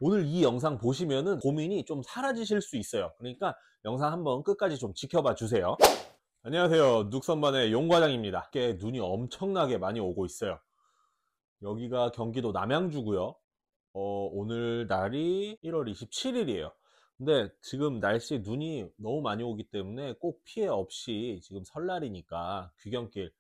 오늘 이 영상 보시면은 고민이 좀 사라지실 수 있어요. 그러니까 영상 한번 끝까지 좀 지켜봐 주세요. 안녕하세요. 눅선반의 용과장입니다. 꽤 눈이 엄청나게 많이 오고 있어요. 여기가 경기도 남양주고요. 오늘 날이 1월 27일이에요. 근데 지금 날씨에 눈이 너무 많이 오기 때문에 꼭 피해 없이 지금 설날이니까 귀경길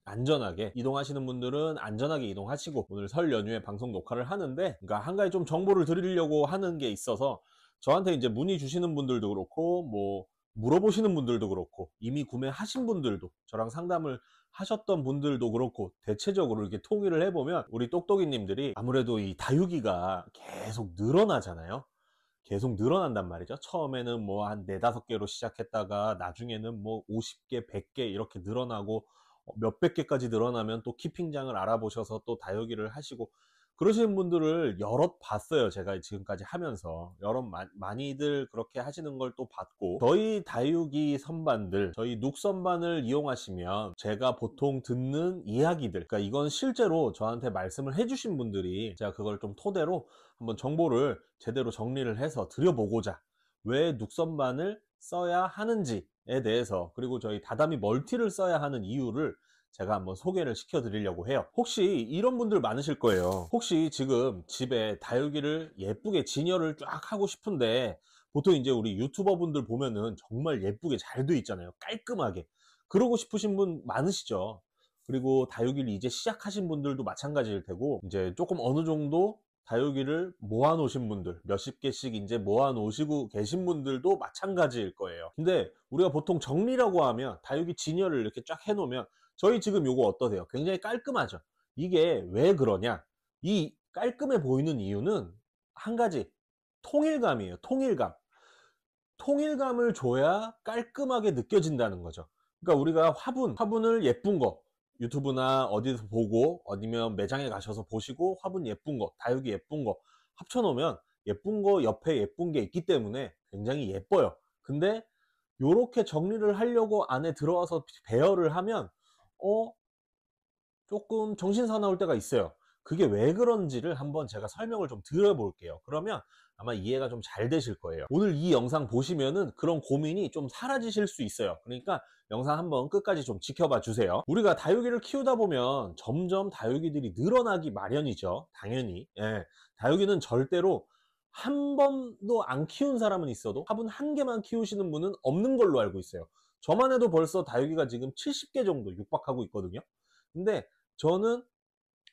안전하게 이동하시는 분들은 안전하게 이동하시고, 오늘 설 연휴에 방송 녹화를 하는데, 그러니까 한 가지 좀 정보를 드리려고 하는 게 있어서 저한테 이제 문의 주시는 분들도 그렇고, 뭐 물어보시는 분들도 그렇고, 이미 구매하신 분들도, 저랑 상담을 하셨던 분들도 그렇고, 대체적으로 이렇게 통일을 해보면 우리 똑똑이님들이 아무래도 이 다육이가 계속 늘어나잖아요. 계속 늘어난단 말이죠. 처음에는 뭐 한 4~5개로 시작했다가 나중에는 뭐 50개, 100개 이렇게 늘어나고, 몇백 개까지 늘어나면 또 키핑장을 알아보셔서 또 다육이를 하시고, 그러시는 분들을 여럿 봤어요. 제가 지금까지 하면서 여럿 많이들 그렇게 하시는 걸 또 봤고, 저희 다육이 선반들, 저희 눅 선반을 이용하시면 제가 보통 듣는 이야기들, 그러니까 이건 실제로 저한테 말씀을 해주신 분들이, 제가 그걸 좀 토대로 한번 정보를 제대로 정리를 해서 드려보고자, 왜 눅선반을 써야 하는지에 대해서, 그리고 저희 다다미 멀티를 써야 하는 이유를 제가 한번 소개를 시켜 드리려고 해요. 혹시 이런 분들 많으실 거예요. 혹시 지금 집에 다육이를 예쁘게 진열을 쫙 하고 싶은데, 보통 이제 우리 유튜버 분들 보면은 정말 예쁘게 잘 돼 있잖아요. 깔끔하게. 그러고 싶으신 분 많으시죠. 그리고 다육이를 이제 시작하신 분들도 마찬가지일 테고, 이제 조금 어느 정도 다육이를 모아 놓으신 분들, 몇십 개씩 이제 모아 놓으시고 계신 분들도 마찬가지일 거예요. 근데 우리가 보통 정리라고 하면, 다육이 진열을 이렇게 쫙 해 놓으면, 저희 지금 요거 어떠세요? 굉장히 깔끔하죠? 이게 왜 그러냐? 이 깔끔해 보이는 이유는 한 가지, 통일감이에요. 통일감. 통일감을 줘야 깔끔하게 느껴진다는 거죠. 그러니까 우리가 화분을 예쁜 거, 유튜브나 어디서 보고, 아니면 매장에 가셔서 보시고 화분 예쁜 거, 다육이 예쁜 거 합쳐놓으면, 예쁜 거 옆에 예쁜 게 있기 때문에 굉장히 예뻐요. 근데 요렇게 정리를 하려고 안에 들어와서 배열을 하면 조금 정신 사나울 때가 있어요. 그게 왜 그런지를 한번 제가 설명을 좀 드려볼게요. 그러면 아마 이해가 좀 잘 되실 거예요. 오늘 이 영상 보시면은 그런 고민이 좀 사라지실 수 있어요. 그러니까 영상 한번 끝까지 좀 지켜봐 주세요. 우리가 다육이를 키우다 보면 점점 다육이들이 늘어나기 마련이죠. 당연히. 예. 다육이는 절대로 한 번도 안 키운 사람은 있어도 화분 한 개만 키우시는 분은 없는 걸로 알고 있어요. 저만 해도 벌써 다육이가 지금 70개 정도 육박하고 있거든요. 근데 저는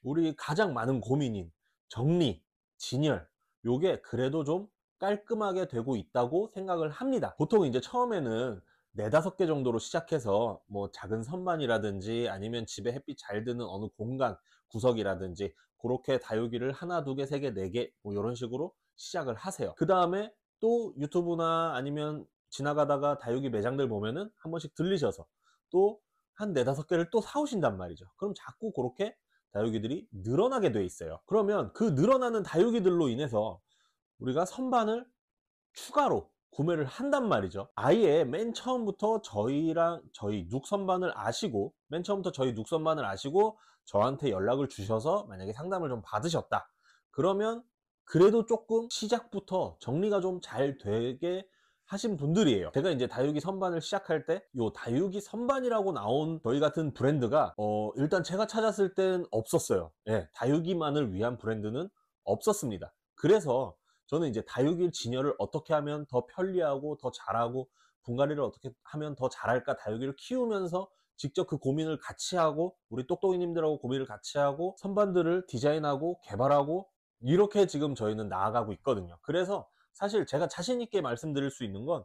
우리 가장 많은 고민인 정리, 진열, 요게 그래도 좀 깔끔하게 되고 있다고 생각을 합니다. 보통 이제 처음에는 4~5개 정도로 시작해서 뭐 작은 선반이라든지, 아니면 집에 햇빛 잘 드는 어느 공간 구석이라든지, 그렇게 다육이를 하나, 2개, 3개, 4개 뭐 이런 식으로 시작을 하세요. 그 다음에 또 유튜브나 아니면 지나가다가 다육이 매장들 보면은 한 번씩 들리셔서 또 한 4~5개를 또 사오신단 말이죠. 그럼 자꾸 그렇게 다육이들이 늘어나게 돼 있어요. 그러면 그 늘어나는 다육이들로 인해서 우리가 선반을 추가로 구매를 한단 말이죠. 아예 맨 처음부터 저희 눅 선반을 아시고, 맨 처음부터 저희 눅 선반을 아시고 저한테 연락을 주셔서 만약에 상담을 좀 받으셨다, 그러면 그래도 조금 시작부터 정리가 좀 잘 되게 하신 분들이에요. 제가 이제 다육이 선반을 시작할 때 요 다육이 선반이라고 나온 저희 같은 브랜드가 일단 제가 찾았을 땐 없었어요. 예, 다육이만을 위한 브랜드는 없었습니다. 그래서 저는 이제 다육이 진열을 어떻게 하면 더 편리하고 더 잘하고, 분갈이를 어떻게 하면 더 잘할까, 다육이를 키우면서 직접 그 고민을 같이 하고, 우리 똑똑이님들하고 고민을 같이 하고, 선반들을 디자인하고 개발하고, 이렇게 지금 저희는 나아가고 있거든요. 그래서 사실 제가 자신 있게 말씀드릴 수 있는 건,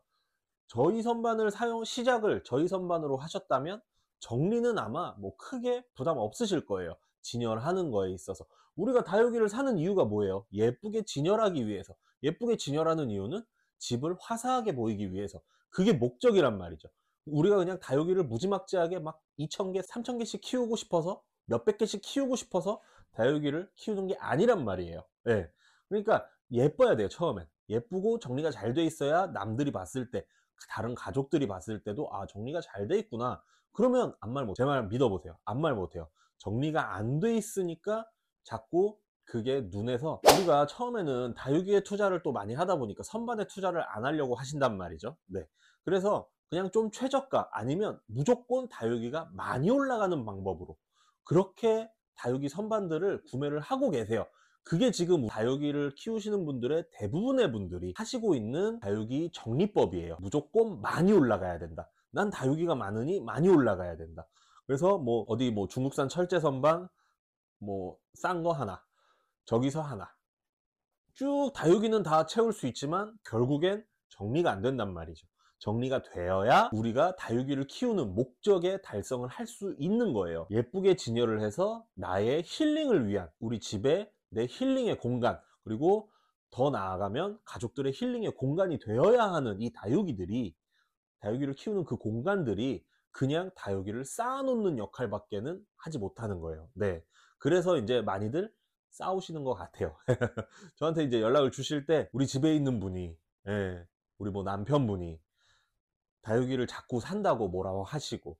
저희 선반을 시작을 저희 선반으로 하셨다면 정리는 아마 뭐 크게 부담 없으실 거예요. 진열하는 거에 있어서. 우리가 다육이를 사는 이유가 뭐예요? 예쁘게 진열하기 위해서. 예쁘게 진열하는 이유는 집을 화사하게 보이기 위해서. 그게 목적이란 말이죠. 우리가 그냥 다육이를 무지막지하게 막 2,000개, 3,000개씩 키우고 싶어서, 몇백 개씩 키우고 싶어서 다육이를 키우는 게 아니란 말이에요. 예. 그러니까 예뻐야 돼요, 처음엔. 예쁘고 정리가 잘 돼 있어야 남들이 봤을 때, 다른 가족들이 봤을 때도 정리가 잘 돼 있구나. 그러면 아무 말 못, 제 말 믿어보세요. 아무 말 못해요. 정리가 안 돼 있으니까 자꾸 그게 눈에서 우리가 처음에는 다육이에 투자를 또 많이 하다 보니까 선반에 투자를 안 하려고 하신단 말이죠. 네. 그래서 그냥 좀 최저가 아니면 무조건 다육이가 많이 올라가는 방법으로 그렇게 다육이 선반들을 구매를 하고 계세요. 그게 지금 다육이를 키우시는 분들의 대부분의 분들이 하시고 있는 다육이 정리법이에요. 무조건 많이 올라가야 된다. 난 다육이가 많으니 많이 올라가야 된다. 그래서 뭐 어디 뭐 중국산 철제 선반 뭐 싼 거 하나, 저기서 하나 쭉 다육이는 다 채울 수 있지만 결국엔 정리가 안 된단 말이죠. 정리가 되어야 우리가 다육이를 키우는 목적에 달성을 할 수 있는 거예요. 예쁘게 진열을 해서 나의 힐링을 위한 우리 집에 내 힐링의 공간, 그리고 더 나아가면 가족들의 힐링의 공간이 되어야 하는 이 다육이들이, 다육이를 키우는 그 공간들이 그냥 다육이를 쌓아놓는 역할밖에는 하지 못하는 거예요. 네. 그래서 이제 많이들 싸우시는 것 같아요. 저한테 이제 연락을 주실 때 우리 집에 있는 분이, 예, 우리 뭐 남편분이 다육이를 자꾸 산다고 뭐라고 하시고,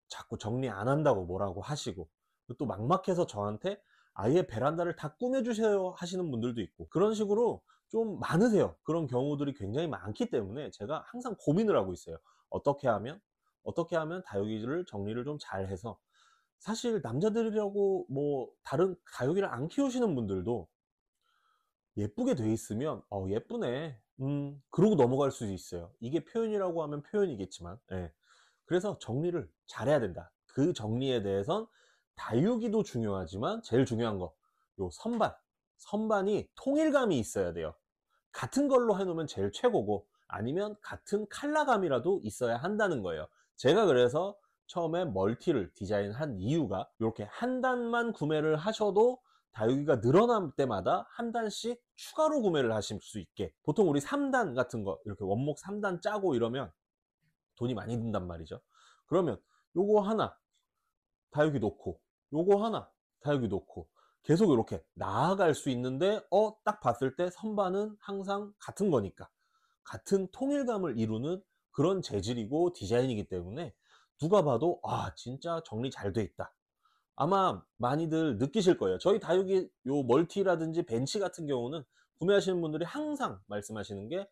자꾸 정리 안 한다고 뭐라고 하시고, 또 막막해서 저한테 아예 베란다를 다 꾸며주세요 하시는 분들도 있고, 그런 식으로 좀 많으세요. 그런 경우들이 굉장히 많기 때문에 제가 항상 고민을 하고 있어요. 어떻게 하면 다육이를 정리를 좀 잘해서, 사실 남자들이라고 뭐 다른 다육이를 안 키우시는 분들도 예쁘게 돼 있으면 예쁘네 그러고 넘어갈 수도 있어요. 이게 표현이라고 하면 표현이겠지만, 예. 그래서 정리를 잘해야 된다. 그 정리에 대해선 다육이도 중요하지만 제일 중요한 거, 요 선반이 통일감이 있어야 돼요. 같은 걸로 해 놓으면 제일 최고고, 아니면 같은 컬러감이라도 있어야 한다는 거예요. 제가 그래서 처음에 멀티를 디자인한 이유가, 요렇게 한 단만 구매를 하셔도 다육이가 늘어날 때마다 한 단씩 추가로 구매를 하실 수 있게. 보통 우리 3단 같은 거 이렇게 원목 3단 짜고 이러면 돈이 많이 든단 말이죠. 그러면 요거 하나 다육이 놓고, 요거 하나 다육이 놓고, 계속 이렇게 나아갈 수 있는데, 딱 봤을 때 선반은 항상 같은 거니까, 같은 통일감을 이루는 그런 재질이고 디자인이기 때문에 누가 봐도 진짜 정리 잘 돼 있다. 아마 많이들 느끼실 거예요. 저희 다육이 요 멀티라든지 벤치 같은 경우는 구매하시는 분들이 항상 말씀하시는 게,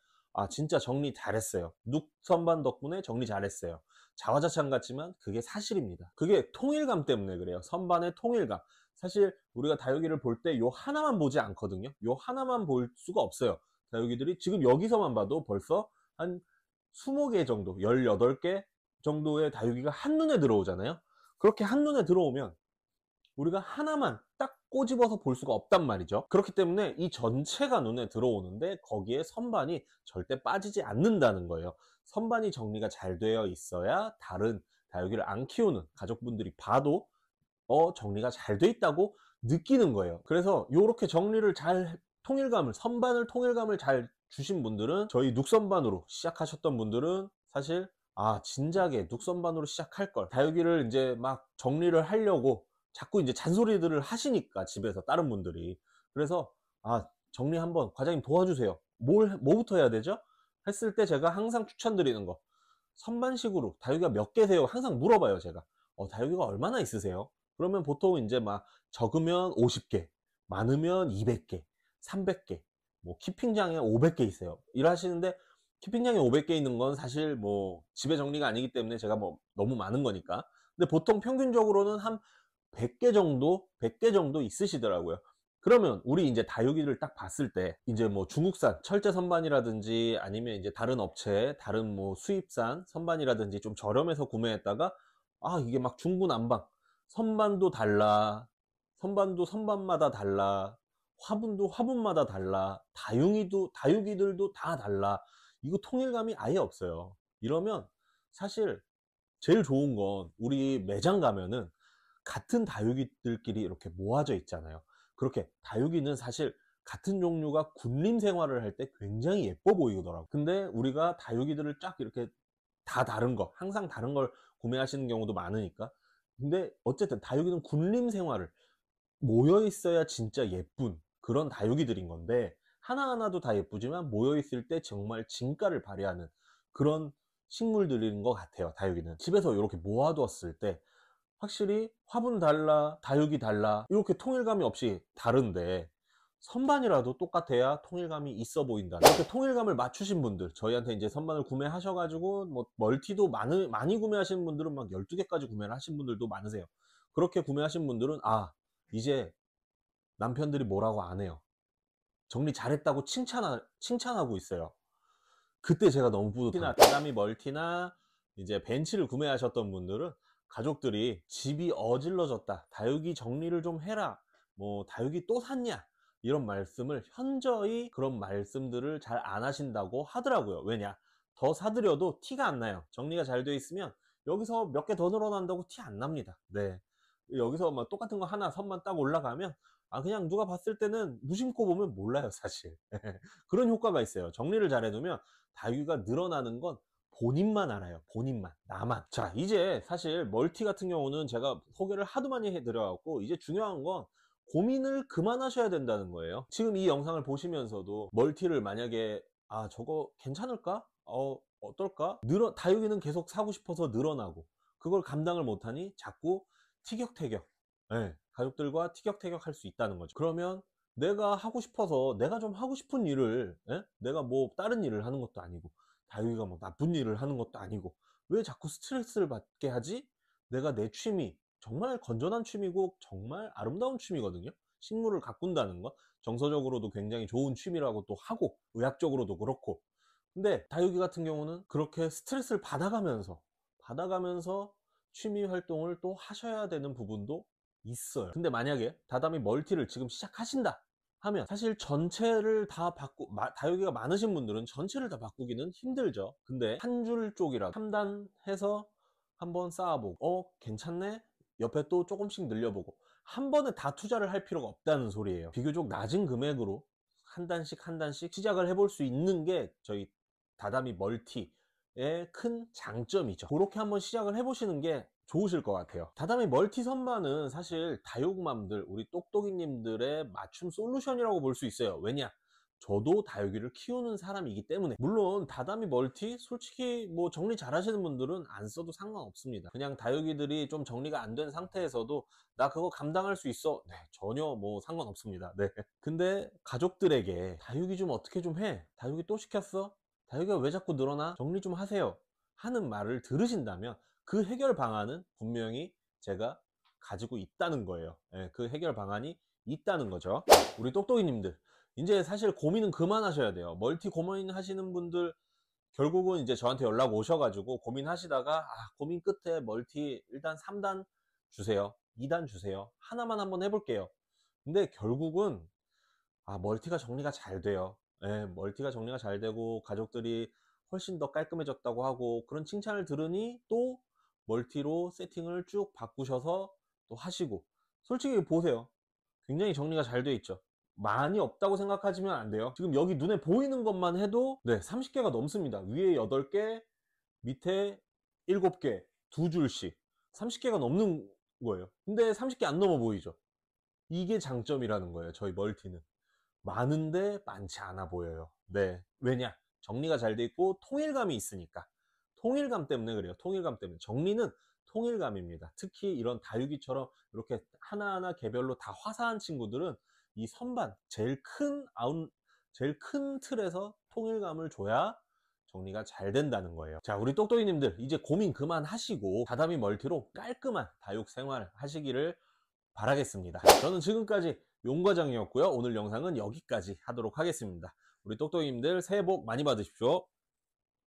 진짜 정리 잘했어요. 눅 선반 덕분에 정리 잘했어요. 자화자찬 같지만 그게 사실입니다. 그게 통일감 때문에 그래요. 선반의 통일감. 사실 우리가 다육이를 볼 때 요 하나만 보지 않거든요. 요 하나만 볼 수가 없어요. 다육이들이 지금 여기서만 봐도 벌써 한 20개 정도, 18개 정도의 다육이가 한눈에 들어오잖아요. 그렇게 한눈에 들어오면 우리가 하나만 딱 꼬집어서 볼 수가 없단 말이죠. 그렇기 때문에 이 전체가 눈에 들어오는데 거기에 선반이 절대 빠지지 않는다는 거예요. 선반이 정리가 잘 되어 있어야 다른 다육이를 안 키우는 가족분들이 봐도 정리가 잘 돼 있다고 느끼는 거예요. 그래서 요렇게 정리를 잘, 선반을 통일감을 잘 주신 분들은, 저희 눅선반으로 시작하셨던 분들은 사실 진작에 눅선반으로 시작할 걸, 다육이를 이제 막 정리를 하려고 자꾸 이제 잔소리들을 하시니까 집에서 다른 분들이, 그래서 정리 한번 과장님 도와주세요. 뭐부터 해야 되죠? 했을 때 제가 항상 추천드리는 거, 선반식으로 다육이가 몇 개세요? 항상 물어봐요, 제가. 다육이가 얼마나 있으세요? 그러면 보통 이제 막 적으면 50개, 많으면 200개, 300개, 뭐 키핑장에 500개 있어요. 일하시는데 키핑장에 500개 있는 건 사실 뭐 집에 정리가 아니기 때문에 제가 뭐 너무 많은 거니까. 근데 보통 평균적으로는 한 100개 정도 있으시더라고요. 그러면 우리 이제 다육이를 딱 봤을 때 이제 뭐 중국산 철제 선반이라든지 아니면 이제 다른 업체, 다른 뭐 수입산 선반이라든지 좀 저렴해서 구매했다가, 이게 막 중구난방, 선반도 달라, 선반도 선반마다 달라, 화분도 화분마다 달라, 다육이들도 다 달라, 이거 통일감이 아예 없어요. 이러면 사실 제일 좋은 건, 우리 매장 가면은 같은 다육이들끼리 이렇게 모아져 있잖아요. 그렇게 다육이는 사실 같은 종류가 군림 생활을 할 때 굉장히 예뻐 보이더라고요. 근데 우리가 다육이들을 쫙 이렇게 다 다른 거, 항상 다른 걸 구매하시는 경우도 많으니까. 근데 어쨌든 다육이는 군림 생활을 모여 있어야 진짜 예쁜 그런 다육이들인 건데, 하나하나도 다 예쁘지만 모여 있을 때 정말 진가를 발휘하는 그런 식물들인 것 같아요. 다육이는 집에서 이렇게 모아두었을 때 확실히 화분 달라, 다육이 달라, 이렇게 통일감이 없이 다른데 선반이라도 똑같아야 통일감이 있어 보인다. 이렇게 통일감을 맞추신 분들, 저희한테 이제 선반을 구매하셔 가지고 뭐 멀티도 많이 구매하시는 분들은 막 12개까지 구매를 하신 분들도 많으세요. 그렇게 구매하신 분들은 아, 이제 남편들이 뭐라고 안 해요. 정리 잘했다고 칭찬하고 있어요. 그때 제가 너무 뿌듯합니다. 다다미 멀티나 이제 벤치를 구매하셨던 분들은 가족들이 집이 어질러졌다, 다육이 정리를 좀 해라, 뭐 다육이 또 샀냐, 이런 말씀을 현저히 그런 말씀들을 잘 안 하신다고 하더라고요. 왜냐, 더 사드려도 티가 안 나요. 정리가 잘 돼 있으면 여기서 몇 개 더 늘어난다고 티 안 납니다. 네, 여기서 막 똑같은 거 하나 선만 딱 올라가면 아, 그냥 누가 봤을 때는 무심코 보면 몰라요, 사실. 그런 효과가 있어요. 정리를 잘 해두면 다육이가 늘어나는 건 본인만 알아요. 본인만, 나만. 자, 이제 사실 멀티 같은 경우는 제가 소개를 하도 많이 해드려갖고 이제 중요한 건 고민을 그만하셔야 된다는 거예요. 지금 이 영상을 보시면서도 멀티를 만약에 아, 저거 괜찮을까? 어떨까? 다육이는 계속 사고 싶어서 늘어나고 그걸 감당을 못하니 자꾸 티격태격, 예, 가족들과 티격태격 할 수 있다는 거죠. 그러면 내가 하고 싶어서 내가 좀 하고 싶은 일을, 예? 내가 뭐 다른 일을 하는 것도 아니고 다육이가 뭐 나쁜 일을 하는 것도 아니고 왜 자꾸 스트레스를 받게 하지? 내가 내 취미, 정말 건전한 취미고 정말 아름다운 취미거든요. 식물을 가꾼다는 거 정서적으로도 굉장히 좋은 취미라고 또 하고 의학적으로도 그렇고. 근데 다육이 같은 경우는 그렇게 스트레스를 받아가면서 취미 활동을 또 하셔야 되는 부분도 있어요. 근데 만약에 다다미 멀티를 지금 시작하신다 하면 사실 전체를 다 다육이가 많으신 분들은 전체를 다 바꾸기는 힘들죠. 근데 한 줄 쪽이라도 3단 해서 한번 쌓아보고 괜찮네, 옆에 또 조금씩 늘려보고, 한 번에 다 투자를 할 필요가 없다는 소리예요. 비교적 낮은 금액으로 한 단씩 한 단씩 시작을 해볼 수 있는 게 저희 다다미 멀티의 큰 장점이죠. 그렇게 한번 시작을 해보시는 게 좋으실 것 같아요. 다다미 멀티 선반은 사실 다육맘들, 우리 똑똑이님들의 맞춤 솔루션이라고 볼 수 있어요. 왜냐, 저도 다육이를 키우는 사람이기 때문에. 물론 다다미 멀티 솔직히 뭐 정리 잘 하시는 분들은 안 써도 상관없습니다. 그냥 다육이들이 좀 정리가 안 된 상태에서도 나 그거 감당할 수 있어, 네, 전혀 뭐 상관없습니다. 네. 근데 가족들에게 다육이 좀 어떻게 좀 해, 다육이 또 시켰어, 다육이가 왜 자꾸 늘어나, 정리 좀 하세요 하는 말을 들으신다면 그 해결 방안은 분명히 제가 가지고 있다는 거예요. 예, 그 해결 방안이 있다는 거죠. 우리 똑똑이님들, 이제 사실 고민은 그만하셔야 돼요. 멀티 고민하시는 분들 결국은 이제 저한테 연락 오셔가지고 고민하시다가 고민 끝에 멀티 일단 3단 주세요, 2단 주세요, 하나만 한번 해볼게요. 근데 결국은 멀티가 정리가 잘 돼요. 예, 멀티가 정리가 잘 되고 가족들이 훨씬 더 깔끔해졌다고 하고 그런 칭찬을 들으니 또 멀티로 세팅을 쭉 바꾸셔서 또 하시고. 솔직히 보세요, 굉장히 정리가 잘 돼 있죠. 많이 없다고 생각하시면 안 돼요. 지금 여기 눈에 보이는 것만 해도 네, 30개가 넘습니다. 위에 8개, 밑에 7개, 두 줄씩 30개가 넘는 거예요. 근데 30개 안 넘어 보이죠. 이게 장점이라는 거예요. 저희 멀티는 많은데 많지 않아 보여요. 네, 왜냐, 정리가 잘 돼 있고 통일감이 있으니까. 통일감 때문에 그래요. 통일감 때문에. 정리는 통일감입니다. 특히 이런 다육이처럼 이렇게 하나하나 개별로 다 화사한 친구들은 이 선반, 제일 큰 틀에서 통일감을 줘야 정리가 잘 된다는 거예요. 자, 우리 똑똑이님들 이제 고민 그만하시고 다다미 멀티로 깔끔한 다육 생활 하시기를 바라겠습니다. 저는 지금까지 용과장이었고요. 오늘 영상은 여기까지 하도록 하겠습니다. 우리 똑똑이님들 새해 복 많이 받으십시오.